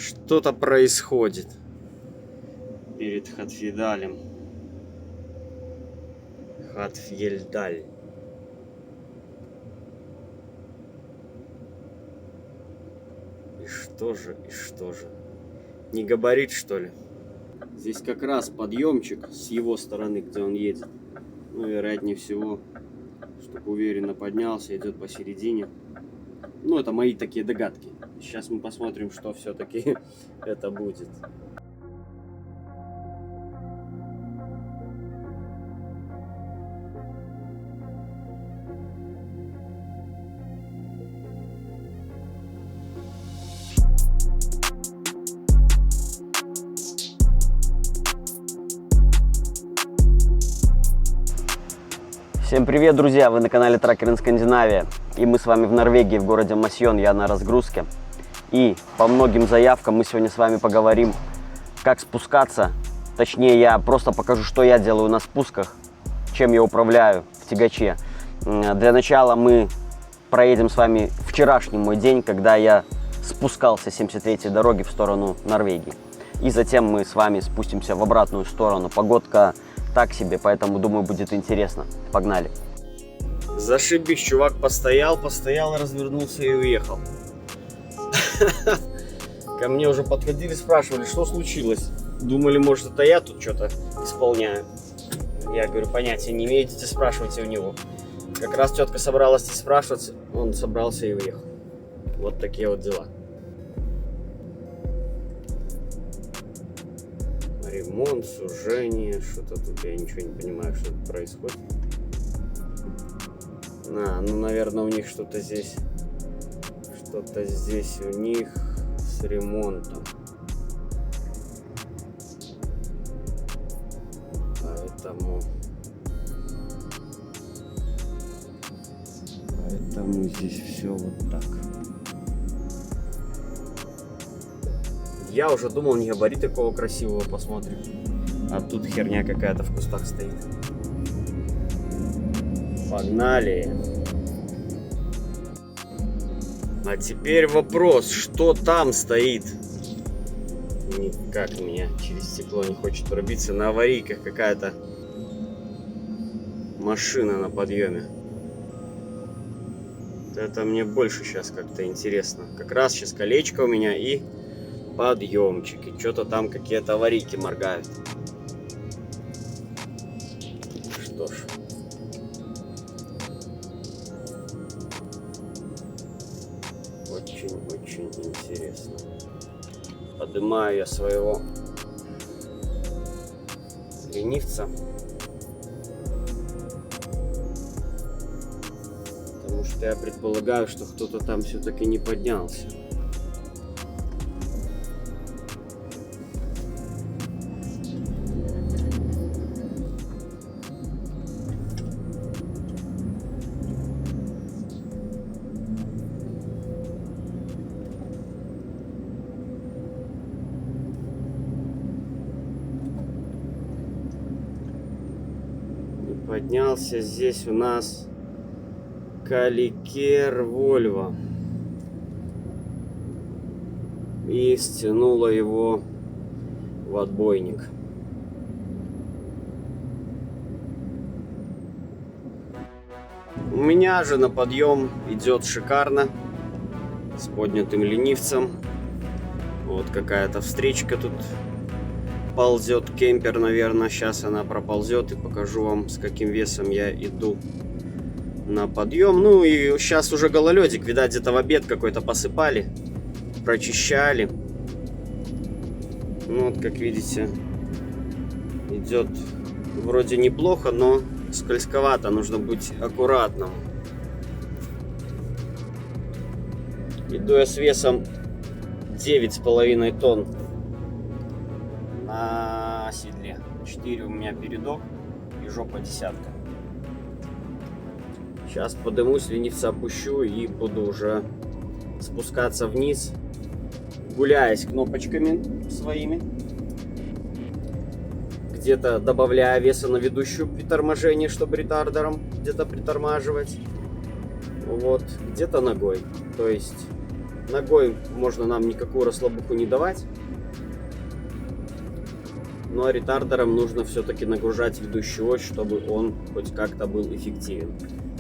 Что-то происходит перед Хатфьедалем. Хатфьельдаль. И что же? Не габарит, что ли? Здесь как раз подъемчик с его стороны, где он едет. Ну, вероятнее всего, чтобы уверенно поднялся, идет посередине. Ну, это мои такие догадки. Сейчас мы посмотрим, что все-таки это будет. Всем привет, друзья! Вы на канале Tracker in Scandinavia. И мы с вами в Норвегии, в городе Масьон. Я на разгрузке. И по многим заявкам мы сегодня с вами поговорим, как спускаться. Точнее, я просто покажу, что я делаю на спусках, чем я управляю в тягаче. Для начала мы проедем с вами вчерашний мой день, когда я спускался с 73-й дороги в сторону Норвегии. И затем мы с вами спустимся в обратную сторону. Погодка так себе, поэтому, думаю, будет интересно. Погнали. Зашибись, чувак постоял, развернулся и уехал. Ко мне уже подходили, спрашивали, что случилось. Думали, может, это я тут что-то исполняю. Я говорю, понятия не имею, идите спрашивайте у него. Как раз тетка собралась и спрашивать, он собрался и уехал. Вот такие вот дела. Ремонт, сужение, что-то тут я ничего не понимаю, что тут происходит. Ну, наверное, у них что-то здесь у них с ремонтом. Поэтому здесь все вот так. Я уже думал, не габариты такого красивого посмотрим. А тут херня какая-то в кустах стоит. Погнали. А теперь вопрос, что там стоит? Никак у меня через стекло не хочет пробиться. На аварийках какая-то машина на подъеме. Это мне больше сейчас как-то интересно. Как раз сейчас колечко у меня и подъемчик. И что-то там какие-то аварийки моргают. Что ж. Очень интересно. Поднимаю я своего ленивца. Потому что я предполагаю, что кто-то там все-таки не поднялся. Поднялся здесь у нас Каликер Вольво и стянуло его в отбойник. У меня же на подъем идет шикарно, с поднятым ленивцем. Вот какая-то встречка тут ползет, кемпер, наверное. Сейчас она проползет и покажу вам, с каким весом я иду на подъем. Ну и сейчас уже гололедик, видать, где-то в обед какой-то посыпали, прочищали. Ну вот, как видите, идет вроде неплохо, но скользковато, нужно быть аккуратным. Иду я с весом 9,5 тонн на седле. 4 у меня передок и жопа десятка. Сейчас подымусь, ленивца опущу и буду уже спускаться вниз, гуляясь кнопочками своими, где-то добавляя веса на ведущую при торможении, чтобы ретардером где-то притормаживать, вот, где-то ногой. То есть Ногой можно нам никакую расслабуху не давать. Но ретардером нужно все-таки нагружать ведущую ось, чтобы он хоть как-то был эффективен.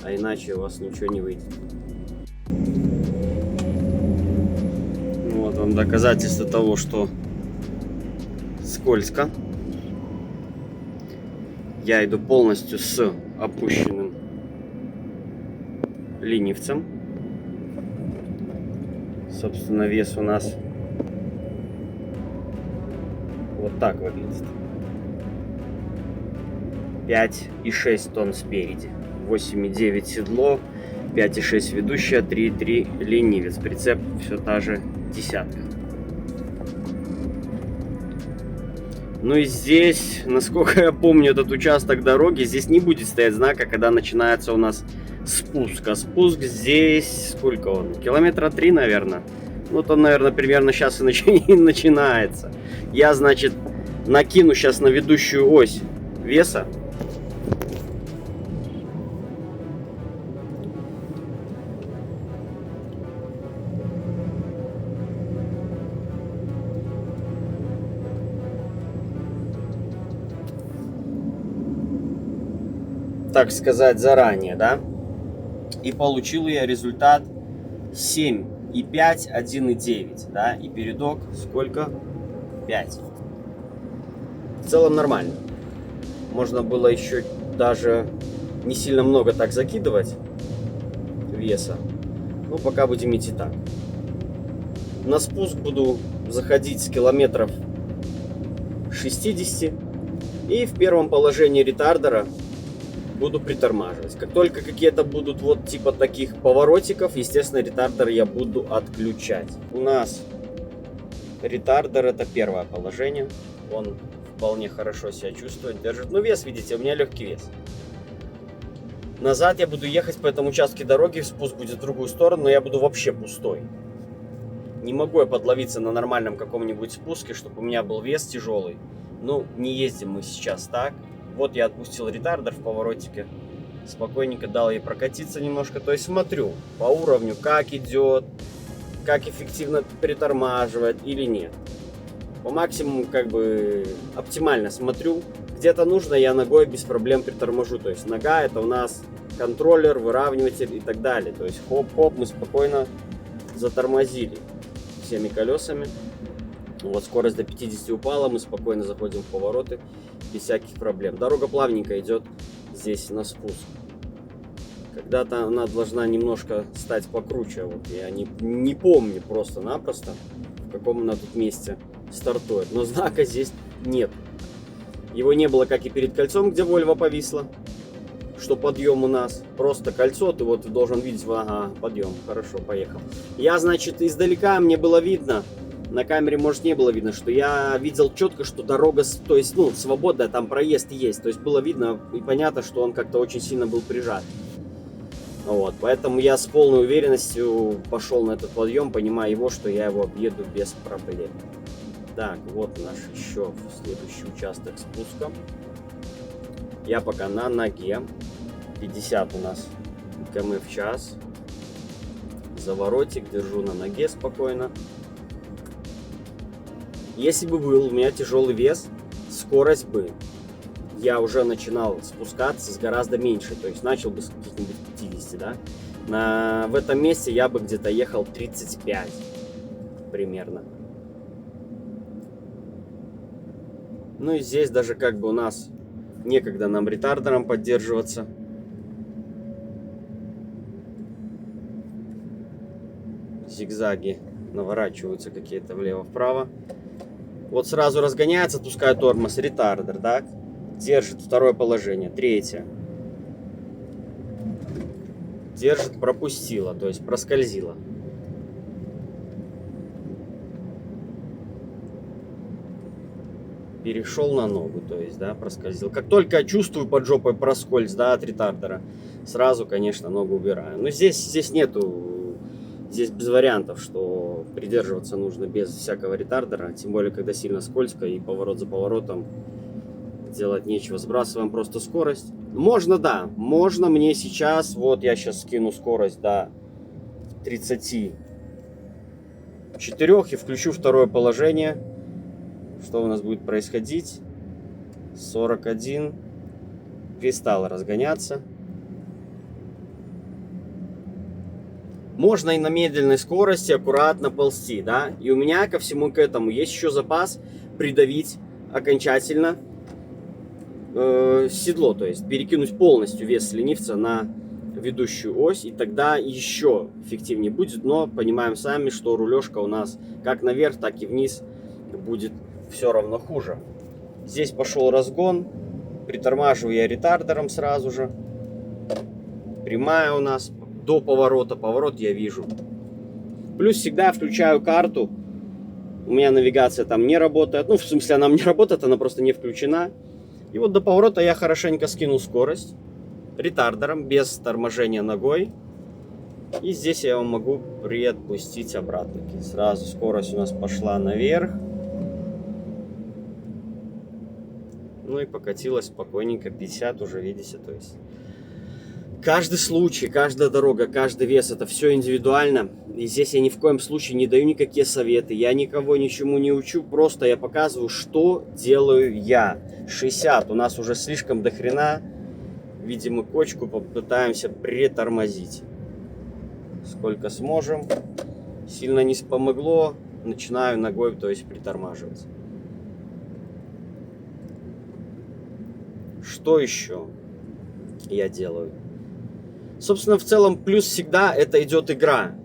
А иначе у вас ничего не выйдет. Вот вам доказательство того, что скользко. Я иду полностью с опущенным ленивцем. Собственно, вес у нас вот так выглядит. 5,6 тонн спереди, 8,9 седло, 5,6 ведущая, 3,3 ленивец. Прицеп все та же десятка. Ну и здесь, насколько я помню этот участок дороги, здесь не будет стоять знака, когда начинается у нас спуск. А спуск здесь, сколько он? Километра 3, наверное. Ну, то, наверное, примерно сейчас и начинается. Я, значит, накину сейчас на ведущую ось веса. Так сказать, заранее, да? И получил я результат 7,5, 1,9, да? И передок сколько? 5. В целом нормально. Можно было еще даже не сильно много так закидывать веса. Но пока будем идти так. На спуск буду заходить с километров 60. И в первом положении ретардера буду притормаживать. Как только какие-то будут вот типа таких поворотиков, естественно, ретардер я буду отключать. У нас ретардер — это первое положение. Он вполне хорошо себя чувствует, держит. Ну, вес, видите, у меня легкий вес. Назад я буду ехать по этому участку дороги, спуск будет в другую сторону, но я буду вообще пустой. Не могу я подловиться на нормальном каком-нибудь спуске, чтобы у меня был вес тяжелый. Ну, не ездим мы сейчас так. Вот я отпустил ретардер в поворотике, спокойненько дал ей прокатиться немножко. То есть смотрю по уровню, как идет, как эффективно притормаживает или нет. По максимуму, как бы, оптимально смотрю. Где-то нужно, я ногой без проблем приторможу. То есть нога — это у нас контроллер, выравниватель и так далее. То есть хоп-хоп, мы спокойно затормозили всеми колесами. Вот скорость до 50 упала, мы спокойно заходим в повороты без всяких проблем. Дорога плавненько идет здесь на спуск. Когда-то она должна немножко стать покруче. Вот я не помню просто-напросто, в каком она тут месте стартует. Но знака здесь нет. Его не было, как и перед кольцом, где Volvo повисла. Что подъем у нас. Просто кольцо, ты вот должен видеть, ага, подъем. Хорошо, поехал. Я, значит, издалека мне было видно. На камере, может, не было видно, что я видел четко, что дорога, то есть, ну, свободная, там проезд есть. То есть было видно и понятно, что он как-то очень сильно был прижат. Вот, поэтому я с полной уверенностью пошел на этот подъем, понимая его, что я его объеду без проблем. Так, вот наш еще следующий участок спуска. Я пока на ноге. 50 у нас км в час. Заворотик, держу на ноге спокойно. Если бы был у меня тяжелый вес, скорость бы я уже начинал спускаться с гораздо меньшей. То есть начал бы с каких-нибудь 50, да? В этом месте я бы где-то ехал 35 примерно. Ну и здесь даже как бы у нас некогда нам ретардером поддерживаться. Зигзаги наворачиваются какие-то влево-вправо. Вот сразу разгоняется, отпускаю тормоз, ретардер, да? Держит второе положение, третье. Держит, пропустила, то есть проскользила. Перешел на ногу, то есть, да, проскользил. Как только чувствую под жопой проскользь, да, от ретардера, сразу, конечно, ногу убираю. Но здесь нету, здесь без вариантов, что придерживаться нужно без всякого ретардера. Тем более, когда сильно скользко и поворот за поворотом делать нечего. Сбрасываем просто скорость. Можно, да, можно мне сейчас, вот я сейчас скину скорость до 30 4 и включу второе положение. Что у нас будет происходить? 41. Перестало разгоняться. Можно и на медленной скорости аккуратно ползти, да? И у меня ко всему к этому есть еще запас придавить окончательно седло, то есть перекинуть полностью вес ленивца на ведущую ось, и тогда еще эффективнее будет, но понимаем сами, что рулежка у нас как наверх, так и вниз будет все равно хуже. Здесь пошел разгон, притормаживаю я ретардером сразу же, прямая у нас, до поворота, поворот я вижу. Плюс всегда включаю карту, у меня навигация там не работает, ну в смысле она не работает, она просто не включена. И вот до поворота я хорошенько скинул скорость ретардером, без торможения ногой. И здесь я его могу приотпустить обратно. Сразу скорость у нас пошла наверх. Ну и покатилась спокойненько, 50 уже, видите, то есть каждый случай, каждая дорога, каждый вес, это все индивидуально. И здесь я ни в коем случае не даю никакие советы, я никого ничему не учу, просто я показываю, что делаю я. 60 у нас уже слишком дохрена, видимо, кочку попытаемся притормозить. Сколько сможем, сильно не помогло, начинаю ногой, то есть притормаживать. Что еще я делаю? Собственно, в целом, плюс всегда это идет игра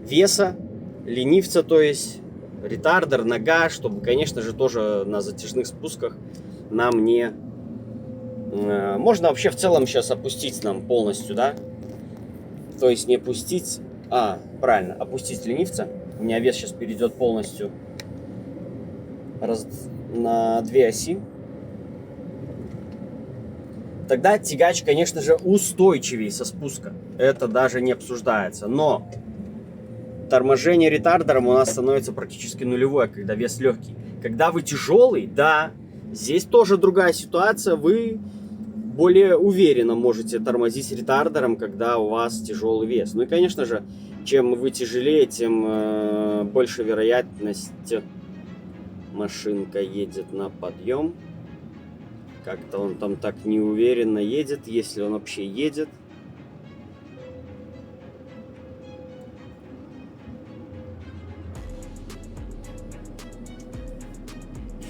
веса, ленивца, то есть ретардер, нога, чтобы, конечно же, тоже на затяжных спусках нам не... Можно вообще в целом сейчас опустить нам полностью, да? То есть не опустить, правильно, опустить ленивца. У меня вес сейчас перейдет полностью на 2 оси. Тогда тягач, конечно же, устойчивее со спуска. Это даже не обсуждается. Но торможение ретардером у нас становится практически нулевое, когда вес легкий. Когда вы тяжелый, да, здесь тоже другая ситуация. Вы более уверенно можете тормозить ретардером, когда у вас тяжелый вес. Ну и, конечно же, чем вы тяжелее, тем больше вероятность машинка едет на подъем. Как-то он там так неуверенно едет, если он вообще едет.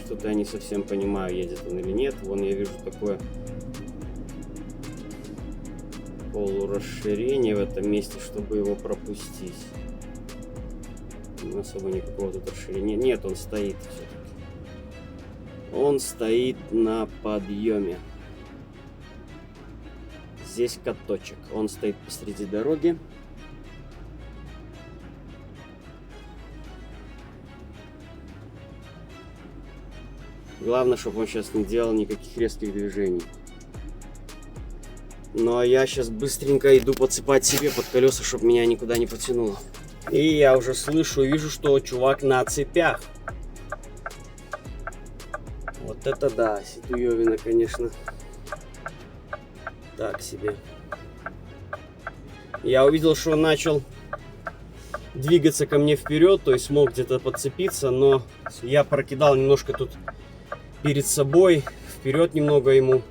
Что-то я не совсем понимаю, едет он или нет. Вон я вижу такое полурасширение в этом месте, чтобы его пропустить. Особо никакого тут расширения нет, он стоит все-таки. Он стоит на подъеме. Здесь каточек. Он стоит посреди дороги. Главное, чтобы он сейчас не делал никаких резких движений. Ну а я сейчас быстренько иду подсыпать себе под колеса, чтобы меня никуда не потянуло. И я уже слышу и вижу, что чувак на цепях. Вот это да, ситуевина, конечно, так себе. Я увидел, что он начал двигаться ко мне вперед, то есть смог где-то подцепиться, но я прокидал немножко тут перед собой, вперед немного ему.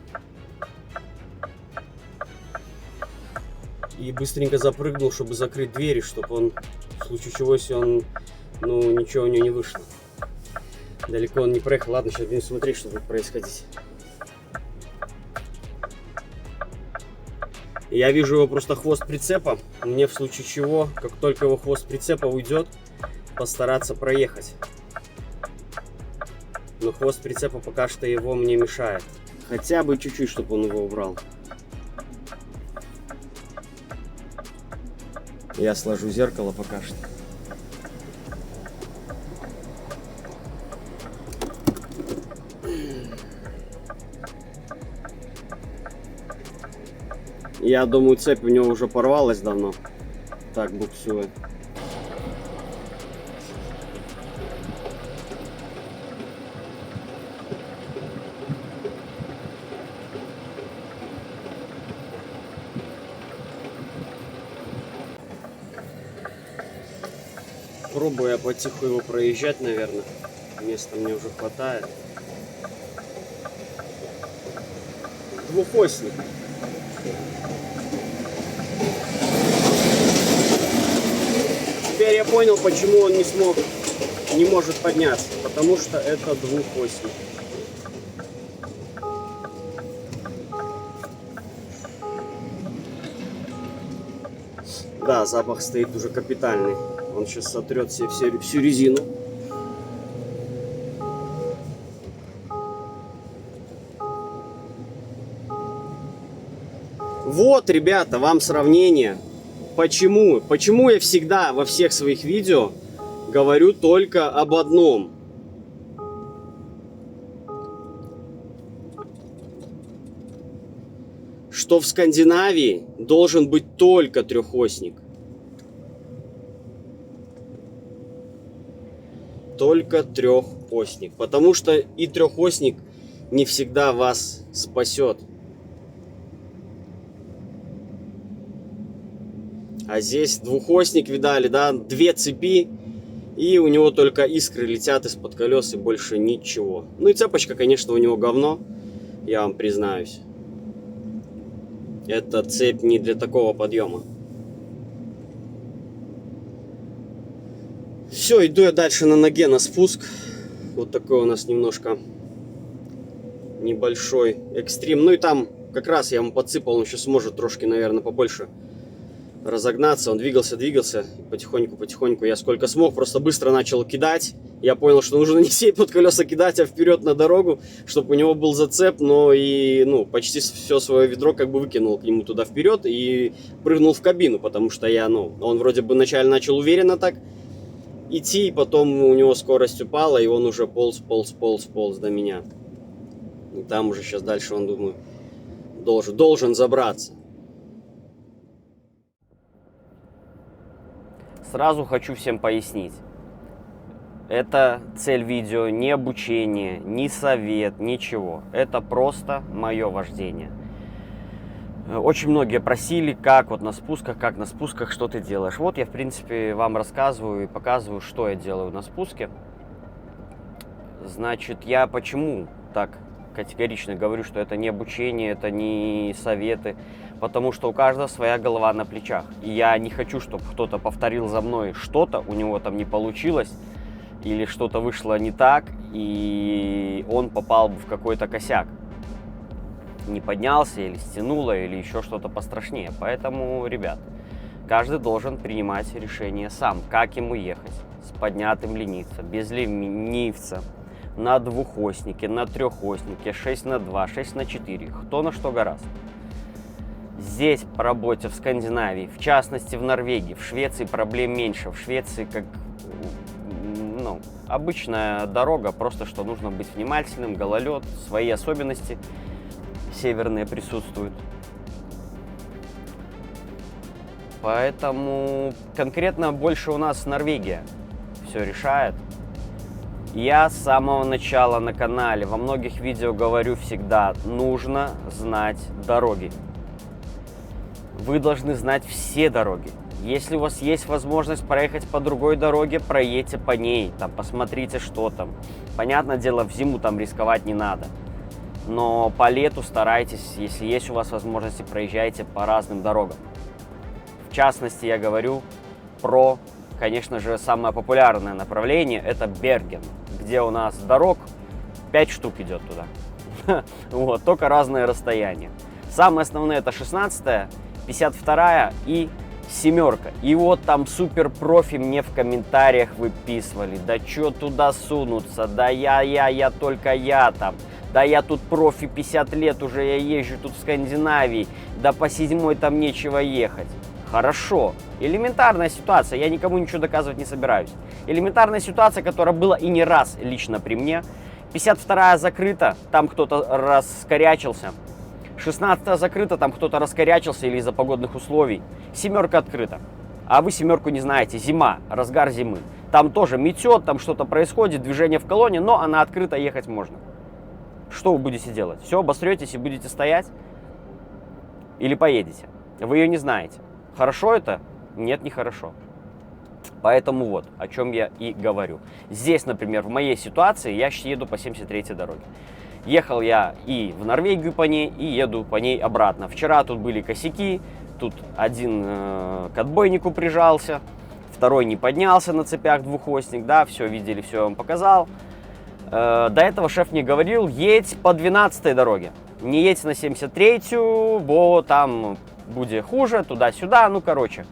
И быстренько запрыгнул, чтобы закрыть двери, чтобы он, в случае чего, если он, ничего у него не вышло. Далеко он не проехал. Ладно, сейчас будем смотреть, что будет происходить. Я вижу его просто хвост прицепа. Мне в случае чего, как только его хвост прицепа уйдет, постараться проехать. Но хвост прицепа пока что его мне мешает. Хотя бы чуть-чуть, чтобы он его убрал. Я сложу зеркало пока что. Я думаю, цепь у него уже порвалась давно. Так буксует. Попробую я потиху его проезжать, наверное. Места мне уже хватает. Двухосник. Теперь я понял, почему он не может подняться. Потому что это двухосник. Да, запах стоит уже капитальный. Он сейчас сотрет себе всю резину. Вот, ребята, вам сравнение. Почему я всегда во всех своих видео говорю только об одном. Что в Скандинавии должен быть только трехосник. Только трехосник. Потому что и трехосник не всегда вас спасет. А здесь двухосник, видали, да? Две цепи. И у него только искры летят из-под колес и больше ничего. Ну и цепочка, конечно, у него говно. Я вам признаюсь. Эта цепь не для такого подъема. Все, иду я дальше на ноге на спуск. Вот такой у нас немножко небольшой экстрим. Ну и там как раз я ему подсыпал, он еще сможет трошки, наверное, побольше разогнаться. Он двигался, потихоньку я сколько смог, просто быстро начал кидать. Я понял, что нужно не сесть под колеса кидать, а вперед на дорогу, чтобы у него был зацеп, но и, почти все свое ведро как бы выкинул к нему туда вперед и прыгнул в кабину, потому что он вроде бы вначале начал уверенно так идти, и потом у него скорость упала, и он уже полз до меня. И там уже сейчас дальше он, думаю, должен забраться. Сразу хочу всем пояснить. Это цель видео не обучение, не совет, ничего. Это просто мое вождение. Очень многие просили, как на спусках, что ты делаешь. Вот я, в принципе, вам рассказываю и показываю, что я делаю на спуске. Значит, я почему так категорично говорю, что это не обучение, это не советы. Потому что у каждого своя голова на плечах. И я не хочу, чтобы кто-то повторил за мной что-то, у него там не получилось, или что-то вышло не так, и он попал в какой-то косяк. Не поднялся, или стянуло, или еще что-то пострашнее. Поэтому, ребят, каждый должен принимать решение сам, как ему ехать. С поднятым ленивцем, без ленивца, на двухоснике, на трехоснике, 6х2, 6х4, кто на что гораздо. Здесь по работе в Скандинавии, в частности в Норвегии, в Швеции проблем меньше. В Швеции как обычная дорога, просто что нужно быть внимательным, гололед, свои особенности северные присутствуют. Поэтому конкретно больше у нас Норвегия все решает. Я с самого начала на канале во многих видео говорю всегда, нужно знать дороги. Вы должны знать все дороги. Если у вас есть возможность проехать по другой дороге, проедьте по ней, там, посмотрите, что там. Понятное дело, в зиму там рисковать не надо. Но по лету старайтесь, если есть у вас возможности, проезжайте по разным дорогам. В частности, я говорю про, конечно же, самое популярное направление, это Берген, где у нас дорог 5 штук идет туда. Вот, только разные расстояния. Самые основные это 16-я, 52-я и 7-ка. И вот там супер профи мне в комментариях выписывали. Да чё туда сунуться? Да я только я там. Да я тут профи 50 лет уже, я езжу тут в Скандинавии. Да по 7-й там нечего ехать. Хорошо. Элементарная ситуация. Я никому ничего доказывать не собираюсь. Элементарная ситуация, которая была и не раз лично при мне. 52-я закрыта, там кто-то раскорячился. 16-я закрыта, там кто-то раскорячился или из-за погодных условий. 7-ка открыта. А вы 7-ку не знаете. Зима, разгар зимы. Там тоже метет, там что-то происходит, движение в колонне, но она открыта, ехать можно. Что вы будете делать? Все, обосретесь и будете стоять? Или поедете? Вы ее не знаете. Хорошо это? Нет, не хорошо. Поэтому вот, о чем я и говорю. Здесь, например, в моей ситуации я еду по 73-й дороге. Ехал я и в Норвегию по ней, и еду по ней обратно. Вчера тут были косяки, тут один к отбойнику прижался, второй не поднялся на цепях, двухосник, да, все видели, все вам показал. До этого шеф мне говорил, едь по 12-й дороге, не едь на 73-ю, бо там будет хуже, туда-сюда, ну короче.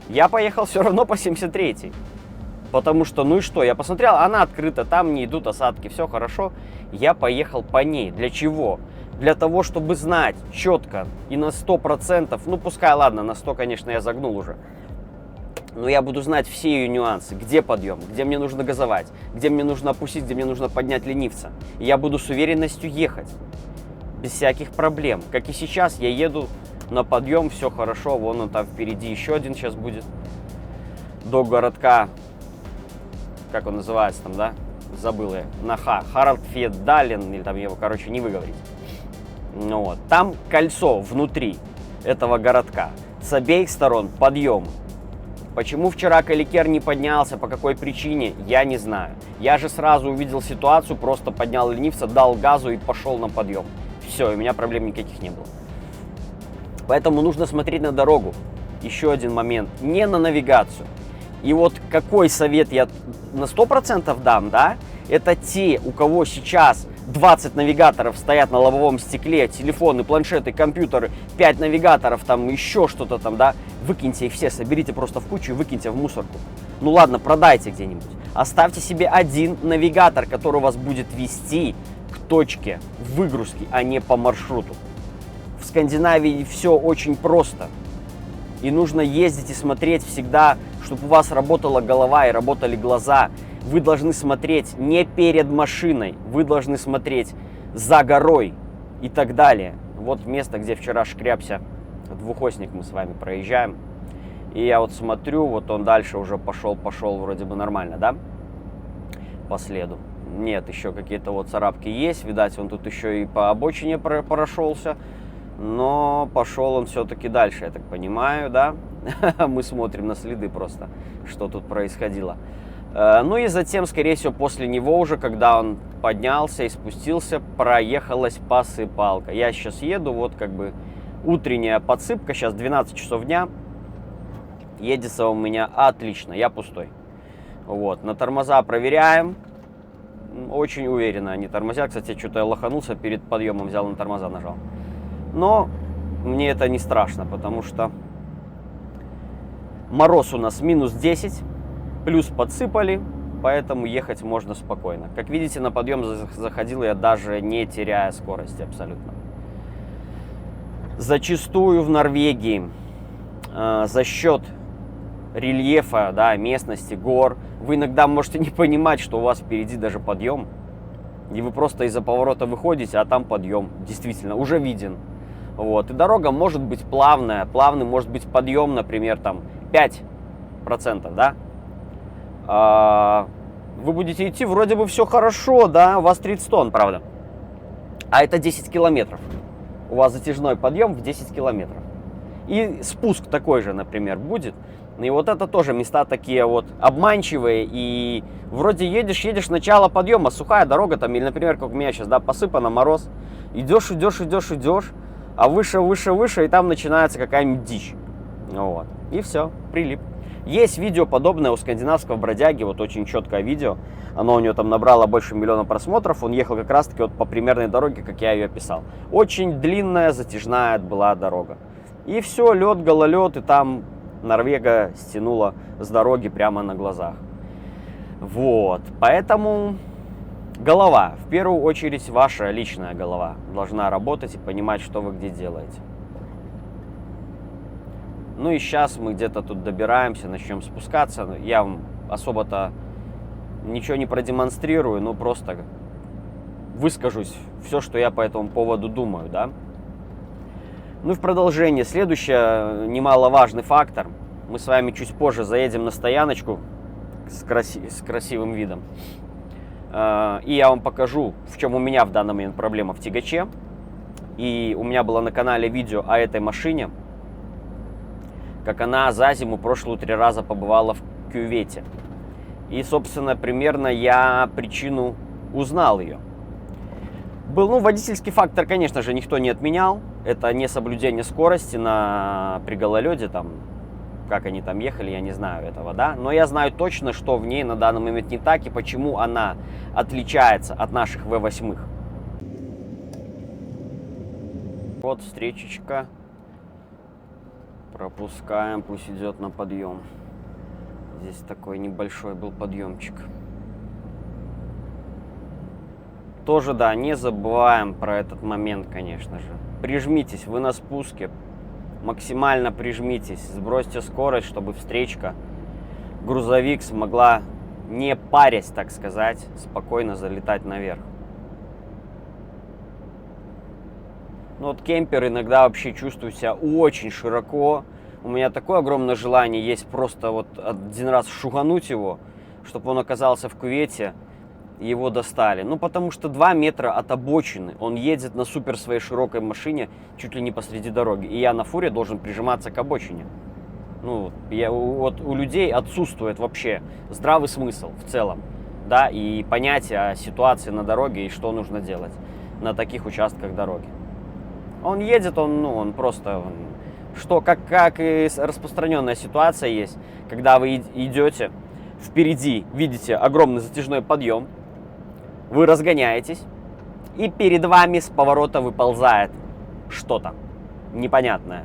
Я поехал все равно по 73-й. Потому что, ну и что, я посмотрел, она открыта, там не идут осадки, все хорошо. Я поехал по ней. Для чего? Для того, чтобы знать четко и на 100%, ну пускай, ладно, на 100, конечно, я загнул уже. Но я буду знать все ее нюансы, где подъем, где мне нужно газовать, где мне нужно опустить, где мне нужно поднять ленивца. И я буду с уверенностью ехать, без всяких проблем. Как и сейчас, я еду на подъем, все хорошо, вон он там впереди еще один сейчас будет. До городка, как он называется там, да? Забыл я. На Х. Харальдфьедален, или там его, короче, не выговорить. Ну вот. Там кольцо внутри этого городка. С обеих сторон подъем. Почему вчера Каликер не поднялся, по какой причине, я не знаю. Я же сразу увидел ситуацию, просто поднял ленивца, дал газу и пошел на подъем. Все, у меня проблем никаких не было. Поэтому нужно смотреть на дорогу. Еще один момент. Не на навигацию. И вот какой совет я на 100% дам, да, это те, у кого сейчас 20 навигаторов стоят на лобовом стекле, телефоны, планшеты, компьютеры, 5 навигаторов, там еще что-то там, да, выкиньте их все, соберите просто в кучу и выкиньте в мусорку. Ну ладно, продайте где-нибудь. Оставьте себе один навигатор, который вас будет вести к точке выгрузки, а не по маршруту. В Скандинавии все очень просто. И нужно ездить и смотреть всегда, чтобы у вас работала голова и работали глаза. Вы должны смотреть не перед машиной, вы должны смотреть за горой и так далее. Вот место, где вчера шкрябся двухосник, мы с вами проезжаем. И я вот смотрю, вот он дальше уже пошел вроде бы нормально, да? По следу. Нет, еще какие-то вот царапки есть, видать, он тут еще и по обочине прошелся. Но пошел он все-таки дальше, я так понимаю, да? Мы смотрим на следы просто, что тут происходило. Ну и затем, скорее всего, после него уже, когда он поднялся и спустился, проехалась посыпалка. Я сейчас еду, вот как бы утренняя подсыпка, сейчас 12 часов дня. Едется у меня отлично, я пустой. Вот, на тормоза проверяем. Очень уверенно они тормозят. Кстати, что-то я лоханулся, перед подъемом взял на тормоза, нажал. Но мне это не страшно, потому что мороз у нас минус 10, плюс подсыпали, поэтому ехать можно спокойно. Как видите, на подъем заходил я даже не теряя скорости абсолютно. Зачастую в Норвегии за счет рельефа, да, местности, гор, вы иногда можете не понимать, что у вас впереди даже подъем. И вы просто из-за поворота выходите, а там подъем, действительно, уже виден. Вот. И дорога может быть плавная, плавный может быть подъем, например, там 5%, да? Вы будете идти, вроде бы все хорошо, да, у вас 30 тонн, правда. А это 10 километров. У вас затяжной подъем в 10 километров. И спуск такой же, например, будет. И вот это тоже места такие вот обманчивые. И вроде едешь, начало подъема, сухая дорога там, или, например, как у меня сейчас, да, посыпано, мороз. Идешь, а выше, и там начинается какая-нибудь дичь. Вот. И все, прилип. Есть видео подобное у скандинавского бродяги, вот очень четкое видео. Оно у него там набрало больше 1 миллиона просмотров. Он ехал как раз-таки вот по примерной дороге, как я ее описал. Очень длинная, затяжная была дорога. И все, лед, гололед, и там Норвега стянула с дороги прямо на глазах. Вот, поэтому голова, в первую очередь ваша личная голова, должна работать и понимать, что вы где делаете. Ну и сейчас мы где-то тут добираемся, начнем спускаться. Я вам особо-то ничего не продемонстрирую, но просто выскажусь все, что я по этому поводу думаю, да. Ну и в продолжение, следующий немаловажный фактор. Мы с вами чуть позже заедем на стояночку с красивым видом. И я вам покажу, в чем у меня в данный момент проблема в тягаче. И у меня было на канале видео о этой машине. как она за зиму прошлую 3 раза побывала в кювете. И, собственно, примерно я причину узнал ее. Был, водительский фактор, конечно же, никто не отменял. Это не соблюдение скорости при гололеде, там, как они там ехали, я не знаю этого, да. Но я знаю точно, что в ней на данный момент не так и почему она отличается от наших V8. Вот встречечка. Пропускаем, пусть идет на подъем. Здесь такой небольшой был подъемчик. Тоже, да, не забываем про этот момент, конечно же. Прижмитесь, вы на спуске. Максимально прижмитесь, сбросьте скорость, чтобы встречка, грузовик смогла, не парясь, так сказать, спокойно залетать наверх. Ну вот кемпер иногда вообще чувствую себя очень широко. У меня такое огромное желание есть просто вот один раз шугануть его, чтобы он оказался в кювете, и его достали. Ну потому что 2 метра от обочины он едет на супер своей широкой машине чуть ли не посреди дороги. И я на фуре должен прижиматься к обочине. Ну, вот у людей отсутствует вообще здравый смысл в целом, да, и понятие о ситуации на дороге и что нужно делать на таких участках дороги. Он едет, он просто, как и распространенная ситуация есть, когда вы идете, впереди видите огромный затяжной подъем, вы разгоняетесь, и перед вами с поворота выползает что-то непонятное.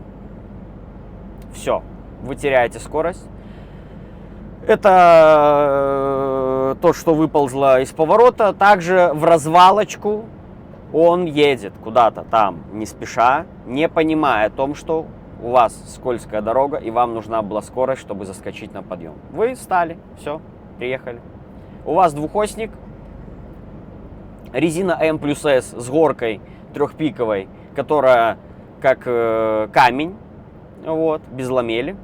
Все, вы теряете скорость. Это то, что выползло из поворота. Также в развалочку он едет куда-то там не спеша, не понимая о том, что у вас скользкая дорога и вам нужна была скорость, чтобы заскочить на подъем. Вы встали, все, приехали. У вас двухосник, резина М+С с горкой трехпиковой, которая как камень, вот, без ламели,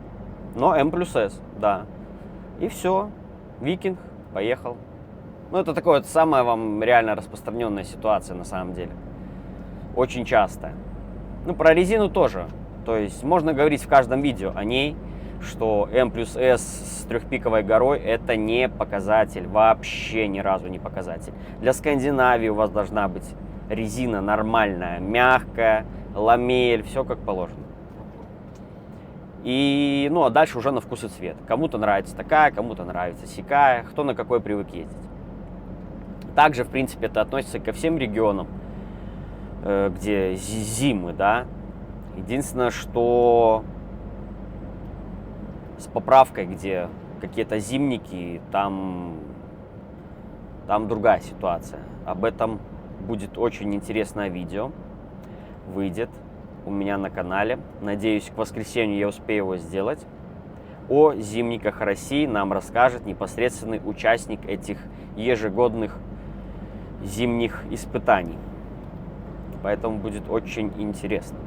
но М+С, да. И все, викинг, поехал. Ну, это такое самая вам реально распространенная ситуация на самом деле. Очень частая. Ну, про резину тоже. То есть можно говорить в каждом видео о ней, что М+С с трехпиковой горой это не показатель, вообще ни разу не показатель. Для Скандинавии у вас должна быть резина нормальная, мягкая, ламель, все как положено. И, а дальше уже на вкус и цвет. Кому-то нравится такая, кому-то нравится сякая, кто на какой привык ездить. Также, в принципе, это относится ко всем регионам, где зимы, да. Единственное, что с поправкой, где какие-то зимники, там другая ситуация. Об этом будет очень интересное видео. Выйдет у меня на канале. Надеюсь, к воскресенью я успею его сделать. О зимниках России нам расскажет непосредственный участник этих ежегодных зимних испытаний. Поэтому будет очень интересно.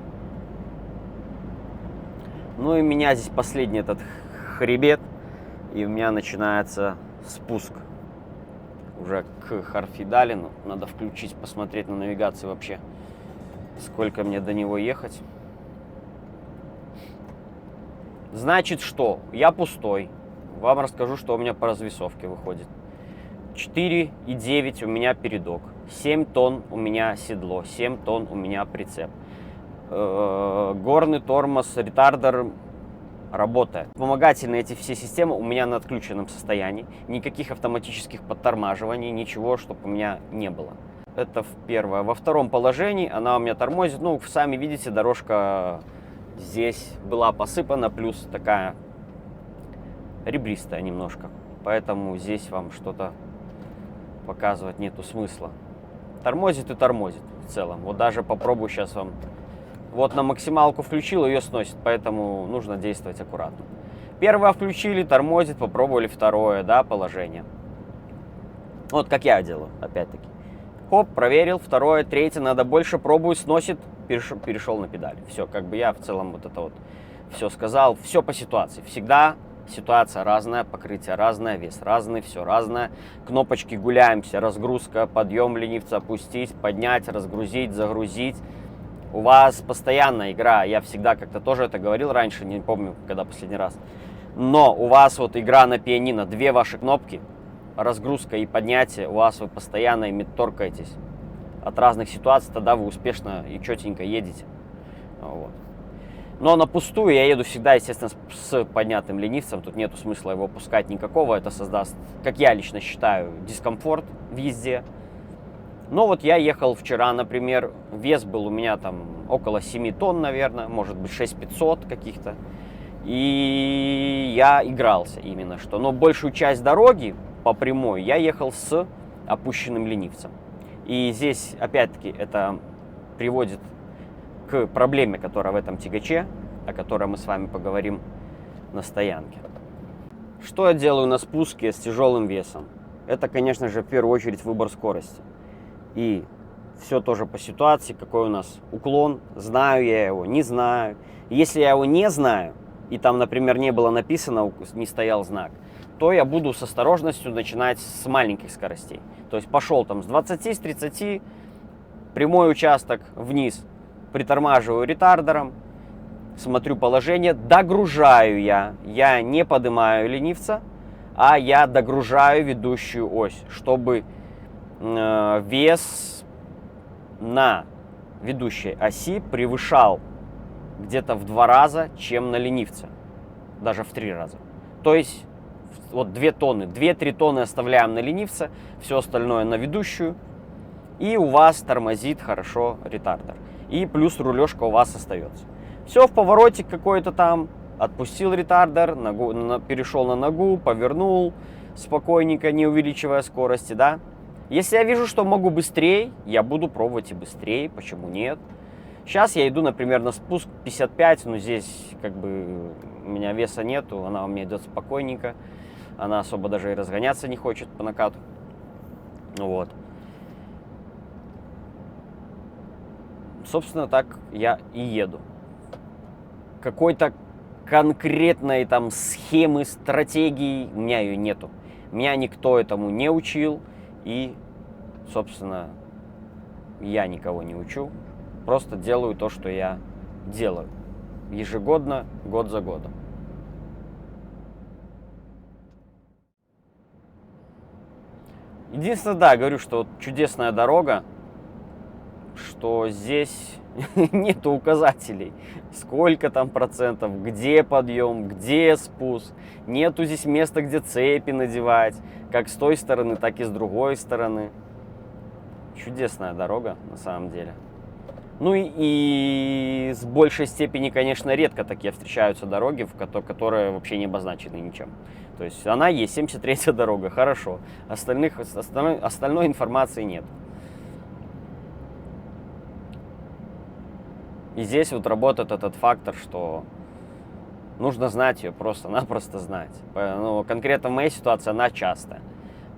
Ну и у меня здесь последний этот хребет, и у меня начинается спуск уже к Харфидалину. Надо включить, посмотреть на навигации вообще, сколько мне до него ехать. Значит, что? Я пустой. Вам расскажу, что у меня по развесовке выходит. 4,9 у меня передок. 7 тонн у меня седло. 7 тонн у меня прицеп. Горный тормоз, ретардер работает. Вспомогательные эти все системы у меня на отключенном состоянии. Никаких автоматических подтормаживаний, ничего, чтобы у меня не было. Это первое. Во втором положении она у меня тормозит. Ну, сами видите, дорожка здесь была посыпана, плюс такая ребристая немножко. Поэтому здесь вам что-то показывать нету смысла. Тормозит и тормозит в целом. Вот даже попробую сейчас вам. Вот на максималку включил, ее сносит, поэтому нужно действовать аккуратно. Первое включили, тормозит, попробовали второе, да, положение. Вот как я делаю, опять-таки. Хоп, проверил, второе, третье, надо больше, пробую, сносит, перешел на педаль. Все, как бы я в целом вот это вот все сказал, все по ситуации. Всегда ситуация разная, покрытие разное, вес разный, все разное. Кнопочки гуляемся, разгрузка, подъем ленивца, опустить, поднять, разгрузить, загрузить. у вас постоянная игра, я всегда как-то тоже это говорил раньше, не помню, когда последний раз, но у вас вот игра на пианино, две ваши кнопки, разгрузка и поднятие, у вас вы постоянно ими торкаетесь от разных ситуаций, тогда вы успешно и четенько едете. Вот. Но на пустую я еду всегда, естественно, с поднятым ленивцем, тут нету смысла его пускать никакого, это создаст, как я лично считаю, дискомфорт в езде. Но вот я ехал вчера, например, вес был у меня там около 7 тонн, наверное, может быть 6500 каких-то. И я игрался именно что. Но большую часть дороги по прямой я ехал с опущенным ленивцем. И здесь, опять-таки, это приводит к проблеме, которая в этом тягаче, о которой мы с вами поговорим на стоянке. Что я делаю на спуске с тяжелым весом? Это, конечно же, в первую очередь выбор скорости. И все тоже по ситуации, какой у нас уклон, знаю я его, не знаю. Если я его не знаю, и там, например, не было написано, не стоял знак, то я буду с осторожностью начинать с маленьких скоростей. То есть пошел там с 20, с 30, прямой участок вниз, притормаживаю ретардером, смотрю положение, догружаю я не поднимаю ленивца, а я догружаю ведущую ось, чтобы вес на ведущей оси превышал где-то в 2 раза, чем на ленивце, даже в 3 раза. То есть вот 2 тонны, 2-3 тонны оставляем на ленивце, все остальное на ведущую, и у вас тормозит хорошо ретардер. И плюс рулежка у вас остается. Все в поворотик какой-то там, отпустил ретардер, перешел на ногу, повернул спокойненько, не увеличивая скорости, да. Если я вижу, что могу быстрее, я буду пробовать и быстрее, почему нет. Сейчас я иду, например, на спуск 55, но здесь как бы у меня веса нету, она у меня идет спокойненько, она особо даже и разгоняться не хочет по накату. Вот. Собственно, так я и еду. Какой-то конкретной там схемы, стратегии у меня ее нету. Меня никто этому не учил. И, собственно, я никого не учу. Просто делаю то, что я делаю. Ежегодно, год за годом. Единственное, да, говорю, что вот чудесная дорога, что здесь нету указателей, сколько там процентов, где подъем, где спуск. Нету здесь места, где цепи надевать, как с той стороны, так и с другой стороны. Чудесная дорога, на самом деле. Ну и с большей степени, конечно, редко такие встречаются дороги, которые вообще не обозначены ничем. То есть она есть, 73-я дорога, хорошо. Остальной информации нет. И здесь вот работает этот фактор, что нужно знать ее, просто-напросто знать. Ну, конкретно в моей ситуации она частая.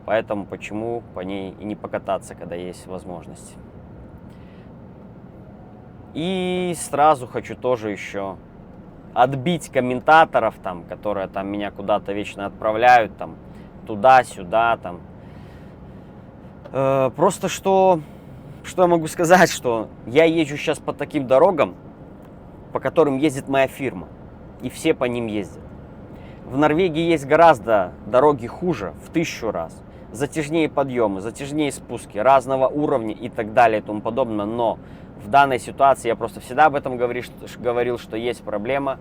Поэтому почему по ней и не покататься, когда есть возможность. И сразу хочу тоже еще отбить комментаторов, там, которые там меня куда-то вечно отправляют, там, туда-сюда, там. Просто что я могу сказать, что я езжу сейчас по таким дорогам, по которым ездит моя фирма, и все по ним ездят. В Норвегии есть гораздо дороги хуже, в 1000 раз. Затяжнее подъемы, затяжнее спуски, разного уровня и так далее и тому подобное. Но в данной ситуации я просто всегда об этом говорил, что есть проблема,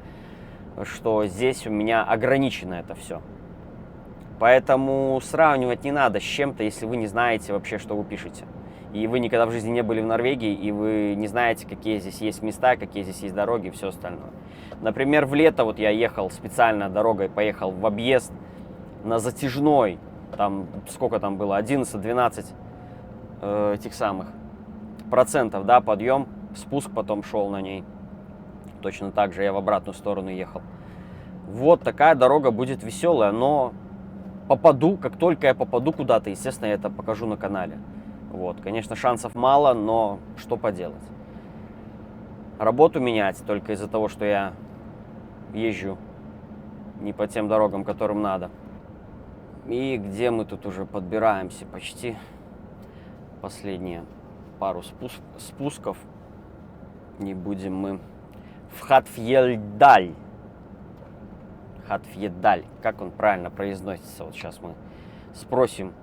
что здесь у меня ограничено это все. Поэтому сравнивать не надо с чем-то, если вы не знаете вообще, что вы пишете. И вы никогда в жизни не были в Норвегии, и вы не знаете, какие здесь есть места, какие здесь есть дороги и все остальное. Например, в лето вот я ехал специально дорогой, поехал в объезд на затяжной, там сколько там было, 11-12 этих самых процентов, да, подъем, спуск потом шел на ней. Точно так же я в обратную сторону ехал. Вот такая дорога будет веселая, но как только я попаду куда-то, естественно, я это покажу на канале. Вот, конечно, шансов мало, но что поделать. Работу менять только из-за того, что я езжу не по тем дорогам, которым надо. И где мы тут уже подбираемся почти последние пару спусков. Не будем мы в Хатфьедаль. Хатфьедаль. Как он правильно произносится? Вот сейчас мы спросим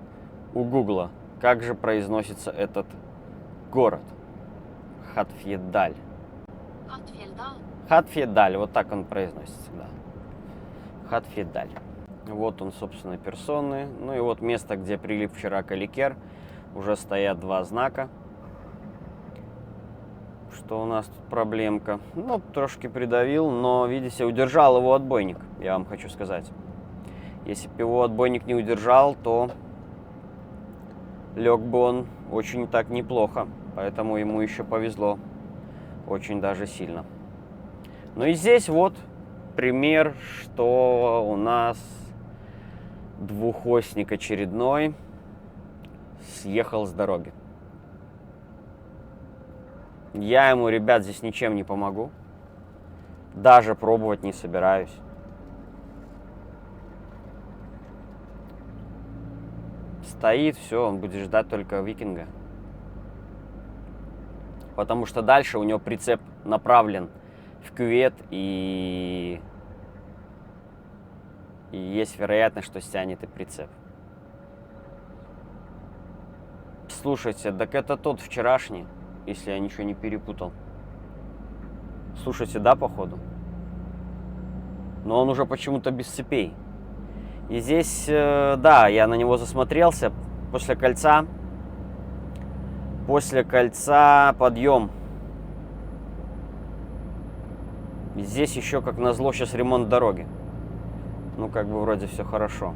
у Гугла, как же произносится этот город. Хатфьедаль. Хатфьедаль. Вот так он произносится, да. Хатфьедаль. Вот он, собственно, персоны. Ну и вот место, где прилип вчера Каликер. Уже стоят два знака. Что у нас тут проблемка? Ну, трошки придавил, но, видите, удержал его отбойник, я вам хочу сказать. Если бы его отбойник не удержал, то лег бы он очень так неплохо. Поэтому ему еще повезло очень даже сильно. Ну и здесь вот пример, что у нас двухосник очередной съехал с дороги. Я ему, ребят, здесь ничем не помогу. Даже пробовать не собираюсь. Стоит, все, он будет ждать только викинга. Потому что дальше у него прицеп направлен в кювет, и есть вероятность, что стянет и прицеп. Слушайте, так это тот вчерашний, если я ничего не перепутал. Слушайте, да, походу? Но он уже почему-то без цепей. И здесь, да, я на него засмотрелся. После кольца подъем. И здесь еще, как назло, сейчас ремонт дороги. Ну, как бы вроде все хорошо.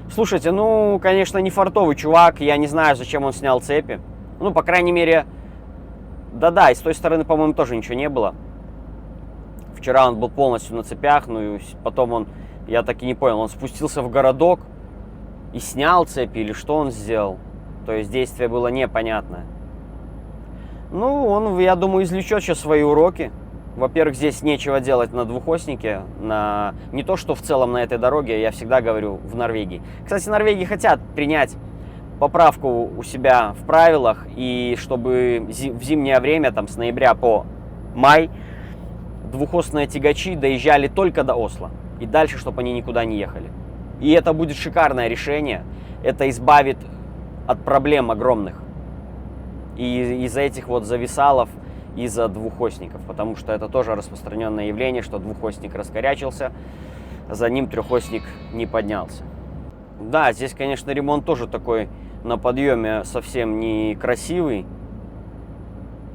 Слушайте, ну, конечно, не фартовый чувак. Я не знаю, зачем он снял цепи. Ну, по крайней мере, да-да, и с той стороны, по-моему, тоже ничего не было. Вчера он был полностью на цепях, ну и потом он, я так и не понял, он спустился в городок и снял цепи, или что он сделал. То есть действие было непонятное. Ну, он, я думаю, извлечет сейчас свои уроки. Во-первых, здесь нечего делать на двухоснике, не то, что в целом на этой дороге, я всегда говорю, в Норвегии. Кстати, Норвегии хотят принять поправку у себя в правилах, и чтобы в зимнее время, там с ноября по май, двухосные тягачи доезжали только до Осло. И дальше, чтобы они никуда не ехали. И это будет шикарное решение. Это избавит от проблем огромных. И из-за этих вот зависалов, из-за двухосников. Потому что это тоже распространенное явление, что двухосник раскорячился, за ним трехосник не поднялся. Да, здесь, конечно, ремонт тоже такой на подъеме совсем не красивый.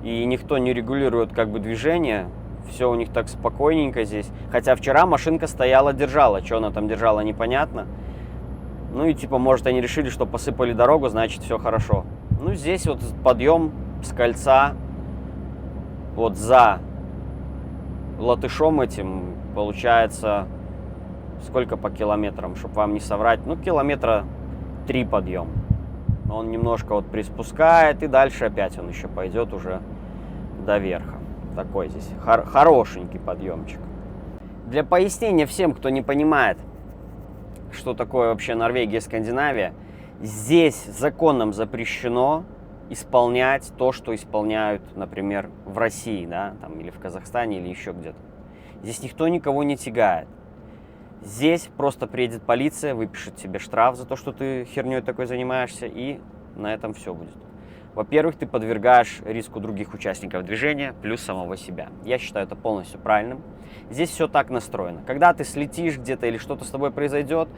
И никто не регулирует как бы движение. Все у них так спокойненько здесь. Хотя вчера машинка стояла, держала. Что она там держала, непонятно. Ну и типа, может, они решили, что посыпали дорогу, значит, все хорошо. Ну, здесь вот подъем с кольца вот за Латышом этим получается сколько по километрам, чтобы вам не соврать. Ну, километра 3 подъем. Он немножко вот приспускает, и дальше опять он еще пойдет уже до верха. Такой здесь хорошенький подъемчик. Для пояснения всем, кто не понимает, что такое вообще Норвегия, Скандинавия, здесь законом запрещено исполнять то, что исполняют, например, в России, да, там, или в Казахстане, или еще где-то. Здесь никто никого не тягает. Здесь просто приедет полиция, выпишет тебе штраф за то, что ты херней такой занимаешься, и на этом все будет. Во-первых, ты подвергаешь риску других участников движения, плюс самого себя. Я считаю это полностью правильным. Здесь все так настроено. Когда ты слетишь где-то или что-то с тобой произойдет,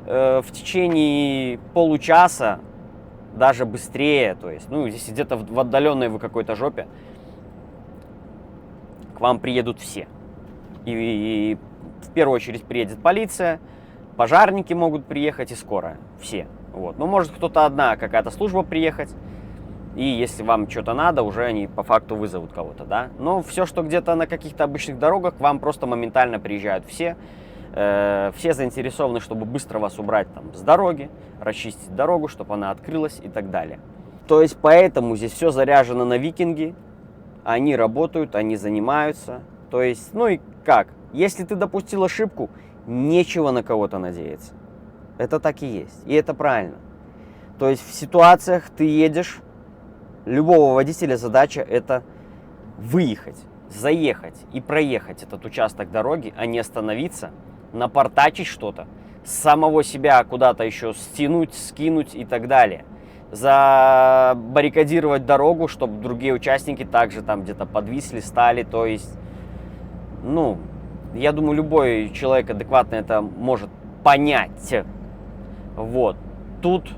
в течение получаса, даже быстрее, то есть, ну, если где-то в отдаленной вы какой-то жопе, к вам приедут все. И в первую очередь приедет полиция, пожарники могут приехать и скорая. Все. Вот. Ну, может кто-то одна какая-то служба приехать. И если вам что-то надо, уже они по факту вызовут кого-то, да. Но все, что где-то на каких-то обычных дорогах, к вам просто моментально приезжают все. Все заинтересованы, чтобы быстро вас убрать там с дороги, расчистить дорогу, чтобы она открылась и так далее. То есть поэтому здесь все заряжено на викинги. Они работают, они занимаются. То есть, ну и как? Если ты допустил ошибку, нечего на кого-то надеяться. Это так и есть. И это правильно. То есть в ситуациях ты едешь, любого водителя задача это выехать, заехать и проехать этот участок дороги, а не остановиться, напортачить что-то, самого себя куда-то еще стянуть, скинуть и так далее. Забаррикадировать дорогу, чтобы другие участники также там где-то подвисли, стали. То есть, ну, я думаю, любой человек адекватный это может понять. Вот. Тут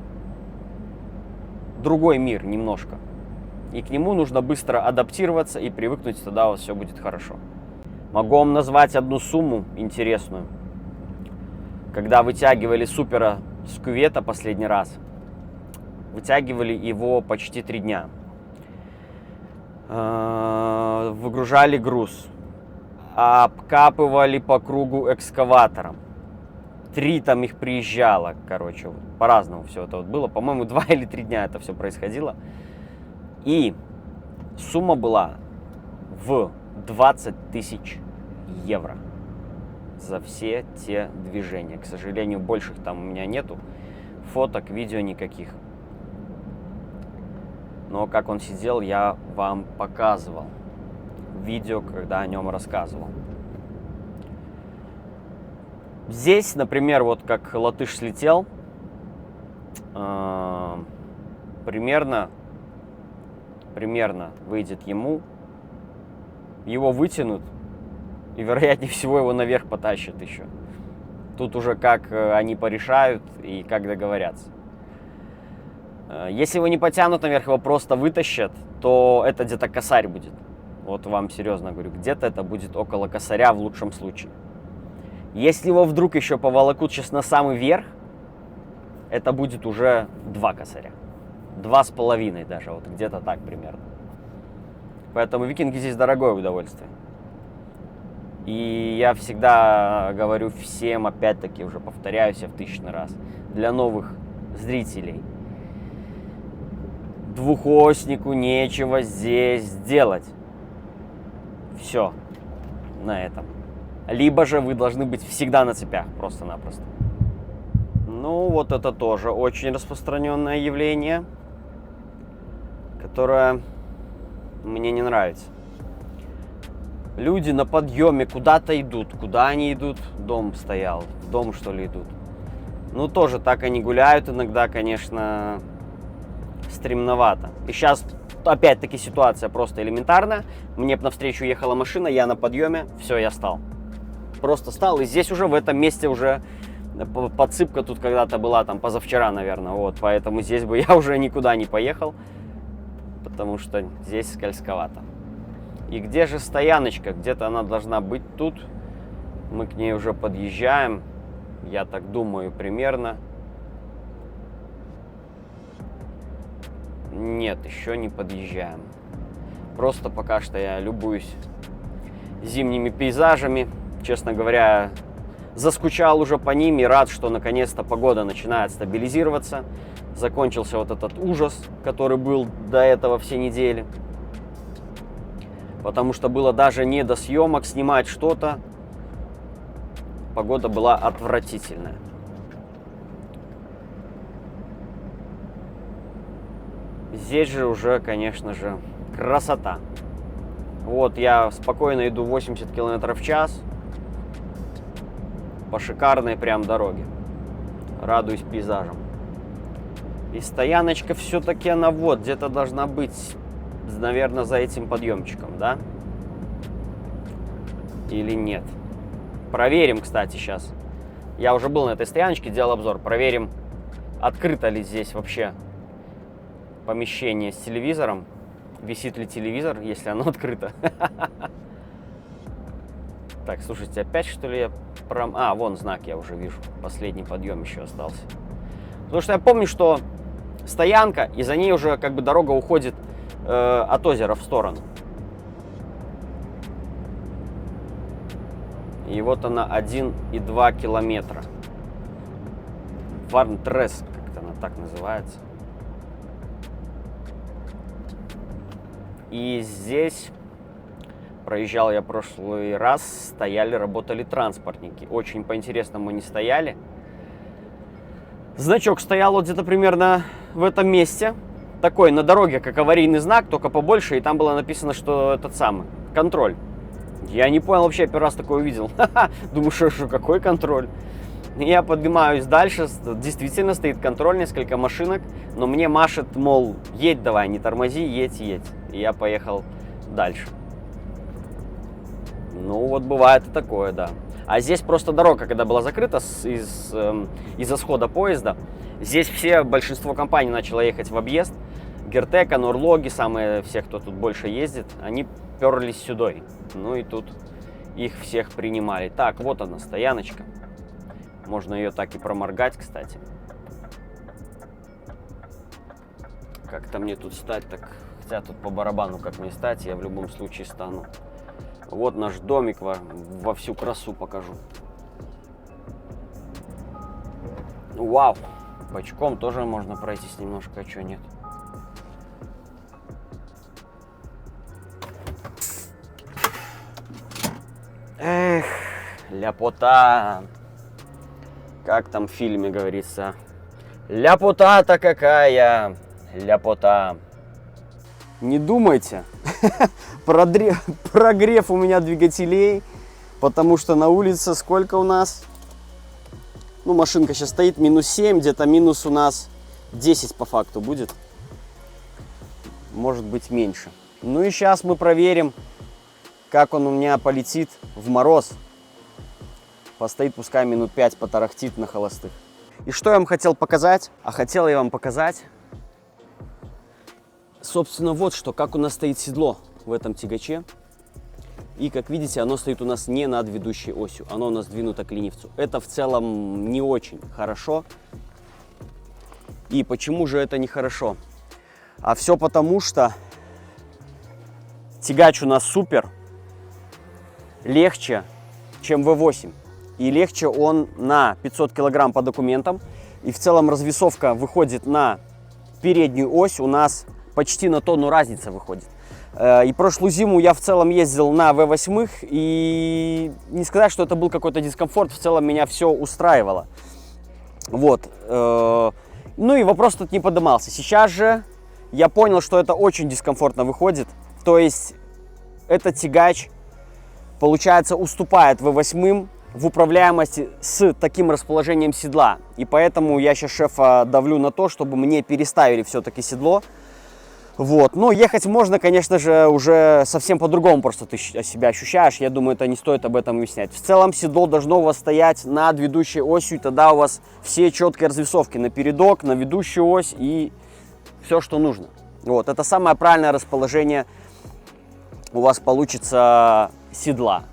другой мир немножко. И к нему нужно быстро адаптироваться и привыкнуть, тогда у вас все будет хорошо. Могу вам назвать одну сумму интересную. Когда вытягивали супера с кювета последний раз, вытягивали его почти 3 дня. Выгружали груз, обкапывали по кругу экскаватором. 3 там их приезжало, короче, по-разному все это вот было. По-моему, 2 или 3 дня это все происходило. И сумма была в 20 тысяч евро за все те движения. К сожалению, больших там у меня нету. Фоток, видео никаких. Но как он сидел, я вам показывал. Видео, когда о нем рассказывал. Здесь, например, вот как латыш слетел, примерно выйдет ему, его вытянут, и, вероятнее всего, его наверх потащат еще. Тут уже как они порешают и как договорятся. Если его не потянут наверх, его просто вытащат, то это где-то косарь будет. Вот вам серьезно говорю, где-то это будет около косаря в лучшем случае. Если его вдруг еще поволокут сейчас на самый верх, это будет уже 2 косаря. 2,5 даже, вот где-то так примерно. Поэтому викинги здесь дорогое удовольствие. И я всегда говорю всем, опять-таки, уже повторяюсь я в 1000 раз, для новых зрителей. Двухоснику нечего здесь делать. Все на этом. Либо же вы должны быть всегда на цепях, просто-напросто. Ну, вот это тоже очень распространенное явление, которое мне не нравится. Люди на подъеме куда-то идут. Куда они идут? Дом стоял. В дом, что ли, идут? Ну, тоже так они гуляют иногда, конечно, стремновато. И сейчас, опять-таки, ситуация просто элементарная. Мне навстречу ехала машина, я на подъеме, все, я стал. Просто стал, и здесь уже в этом месте уже подсыпка тут когда-то была, там, позавчера, наверное, вот. Поэтому здесь бы я уже никуда не поехал, потому что здесь скользковато. И где же стояночка? Где-то она должна быть тут. Мы к ней уже подъезжаем. Я так думаю, примерно. Нет, еще не подъезжаем. Просто пока что я любуюсь зимними пейзажами. Честно говоря, заскучал уже по ним и рад, что наконец-то погода начинает стабилизироваться. Закончился вот этот ужас, который был до этого все недели. Потому что было даже не до съемок снимать что-то. Погода была отвратительная. Здесь же уже, конечно же, красота. Вот я спокойно иду 80 км в час по шикарной прям дороге. Радуюсь пейзажам. И стояночка все-таки она вот где-то должна быть, наверное, за этим подъемчиком, да? Или нет? Проверим, кстати, сейчас. Я уже был на этой стояночке, делал обзор. Проверим, открыто ли здесь вообще помещение с телевизором. Висит ли телевизор, если оно открыто. Так, слушайте, опять что ли я... А, вон знак я уже вижу. Последний подъем еще остался. Потому что я помню, что стоянка, и за ней уже как бы дорога уходит от озера в сторону. И вот она 1,2 километра. Варнтрес, как-то она так называется. И здесь проезжал я в прошлый раз, стояли, работали транспортники. Очень по-интересному они стояли. Значок стоял вот где-то примерно в этом месте. такой на дороге, как аварийный знак, только побольше, и там было написано, что этот самый, контроль. Я не понял вообще, первый раз такое увидел. Думаю, что какой контроль? Я поднимаюсь дальше, действительно стоит контроль, несколько машинок, но мне машет, мол, едь давай, не тормози, едь. И я поехал дальше. Ну вот бывает и такое, да. А здесь просто дорога, когда была закрыта из-за схода поезда, здесь большинство компаний начало ехать в объезд. Гертека, Норлоги, все, кто тут больше ездит, они перлись сюда. Ну и тут их всех принимали. Так, вот она, стояночка. Можно ее так и проморгать, кстати. Как-то мне тут стать так... Хотя тут по барабану как мне стать, я в любом случае стану. Вот наш домик во всю красу покажу. Вау! Бочком тоже можно пройтись немножко, а что нет? Эх, ляпота! Как там в фильме говорится? Ляпота-то какая! Ляпота! Не думайте, прогрев у меня двигателей, потому что на улице сколько у нас? Ну, машинка сейчас стоит минус 7, где-то минус у нас 10 по факту будет. Может быть меньше. Ну и сейчас мы проверим, как он у меня полетит в мороз. Постоит, пускай минут 5 потарахтит на холостых. И что я вам хотел показать? А хотел я вам показать, собственно, вот что, как у нас стоит седло в этом тягаче. И, как видите, оно стоит у нас не над ведущей осью, оно у нас двинуто к ленивцу. Это в целом не очень хорошо. И почему же это нехорошо? А все потому, что тягач у нас супер, легче, чем V8. И легче он на 500 килограмм по документам. И в целом развесовка выходит на переднюю ось у нас почти на тонну разница выходит. И прошлую зиму я в целом ездил на V8, и не сказать, что это был какой-то дискомфорт, в целом меня все устраивало. Вот. Ну и вопрос тут не поднимался. Сейчас же я понял, что это очень дискомфортно выходит. То есть этот тягач, получается, уступает V8 в управляемости с таким расположением седла. И поэтому я сейчас шефа давлю на то, чтобы мне переставили все-таки седло. Вот. Но ехать можно, конечно же, уже совсем по-другому просто ты себя ощущаешь. Я думаю, это не стоит об этом объяснять. В целом седло должно у вас стоять над ведущей осью, и тогда у вас все четкие развесовки на передок, на ведущую ось и все, что нужно. Вот. Это самое правильное расположение у вас получится седла.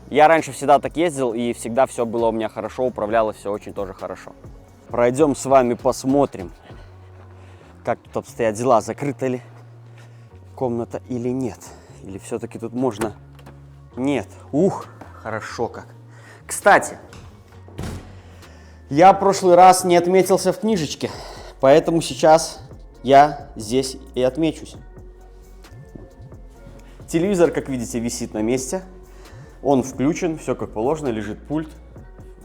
Я раньше всегда так ездил, и всегда все было у меня хорошо, управлялось все очень тоже хорошо. Пройдем с вами, посмотрим, как тут обстоят дела, закрыта ли комната или нет. Или все-таки тут можно... Нет. Ух, хорошо как. Кстати, я в прошлый раз не отметился в книжечке, поэтому сейчас я здесь и отмечусь. Телевизор, как видите, висит на месте. Он включен, все как положено, лежит пульт.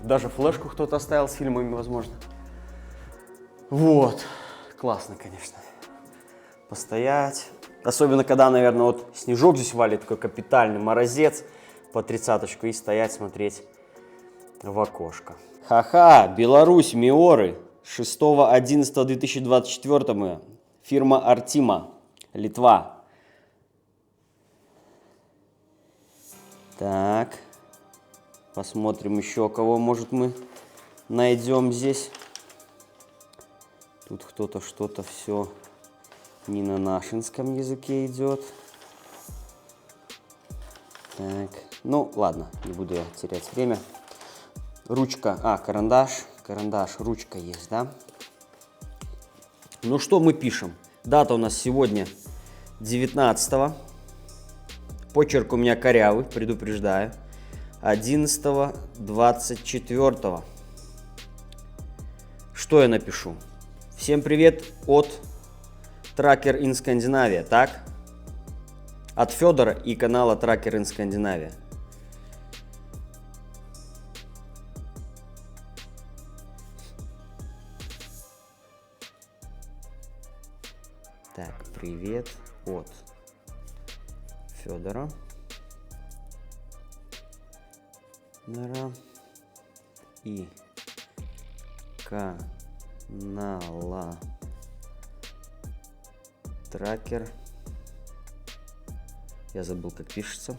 Даже флешку кто-то оставил с фильмами, возможно. Вот. Классно, конечно. Постоять. Особенно, когда, наверное, вот снежок здесь валит, такой капитальный морозец по 30-очку, и стоять, смотреть в окошко. Ха-ха, Беларусь, Миоры. 6.11.2024. Фирма Артима, Литва. Так. Посмотрим еще, кого, может, мы найдем здесь. Тут кто-то что-то все не на нашинском языке идет. Так, ну ладно, не буду я терять время. Ручка, карандаш, ручка есть, да? Ну что мы пишем? Дата у нас сегодня 19-го. Почерк у меня корявый, предупреждаю. 11-го, 24-го. Что я напишу? Всем привет от Tracker in Scandinavia, так? От Федора и канала Tracker in Scandinavia. Так, привет от Федора. И канала Тракер. Я забыл, как пишется.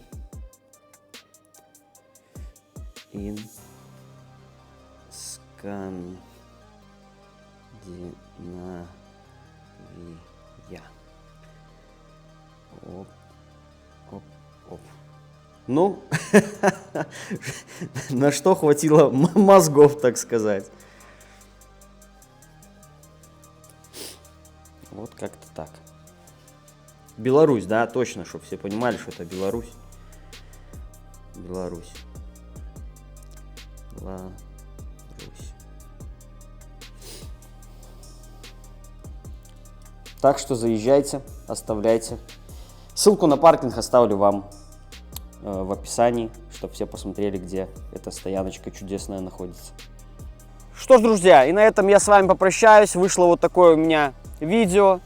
Скандинавия. Оп, оп, оп. Ну, на что хватило мозгов, так сказать. Вот как-то так. Беларусь, да, точно, чтобы все понимали, что это Беларусь. Беларусь. Так что заезжайте, оставляйте. Ссылку на паркинг оставлю вам в описании, чтобы все посмотрели, где эта стояночка чудесная находится. Что ж, друзья, и на этом я с вами попрощаюсь. Вышло вот такое у меня видео.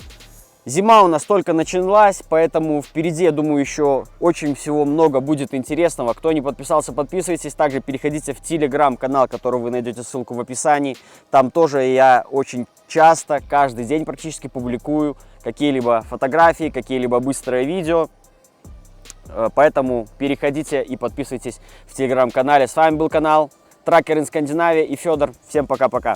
Зима у нас только началась, поэтому впереди, я думаю, еще очень всего много будет интересного. Кто не подписался, подписывайтесь. Также переходите в телеграм-канал, который вы найдете ссылку в описании. Там тоже я очень часто, каждый день практически публикую какие-либо фотографии, какие-либо быстрые видео. Поэтому переходите и подписывайтесь в телеграм-канале. С вами был канал Tracker in Scandinavia и Федор. Всем пока-пока.